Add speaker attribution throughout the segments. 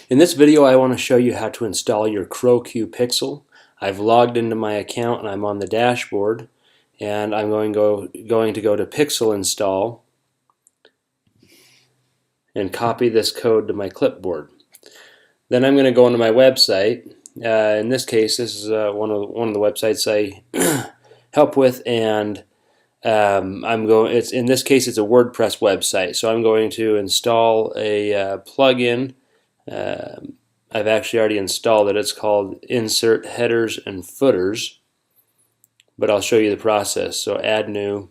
Speaker 1: In this video I want to show you how to install your CROWCUE-Pixel. I've logged into my account and I'm on the dashboard, and I'm going to go to Pixel Install and copy this code to my clipboard. Then I'm going to go into my website. In this case, this is one of the websites I help with, and in this case it's a WordPress website, so I'm going to install a plugin. I've actually already installed it. It's called Insert Headers and Footers, but I'll show you the process. So add new.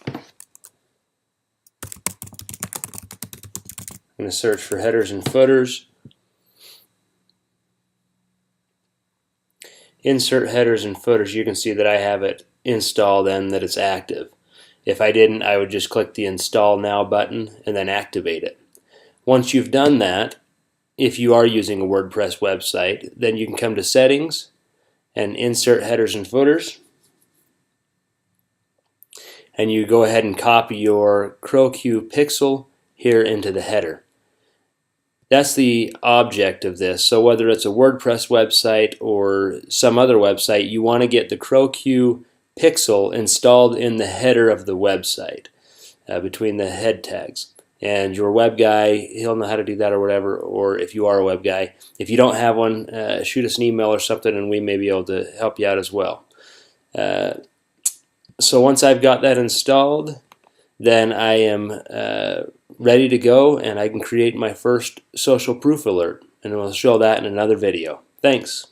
Speaker 1: I'm going to search for headers and footers. Insert headers and footers. You can see that I have it installed and that it's active. If I didn't, I would just click the Install Now button and then activate it. Once you've done that, if you are using a WordPress website, then you can come to Settings and Insert Headers and Footers, and you go ahead and copy your CROWCUE-Pixel here into the header. That's the object of this. So whether it's a WordPress website or some other website, you want to get the CROWCUE-Pixel installed in the header of the website, between the head tags. And your web guy, he'll know how to do that or whatever, or if you are a web guy. If you don't have one, shoot us an email or something and we may be able to help you out as well. So once I've got that installed, then I am ready to go, and I can create my first social proof alert, and we'll show that in another video. Thanks.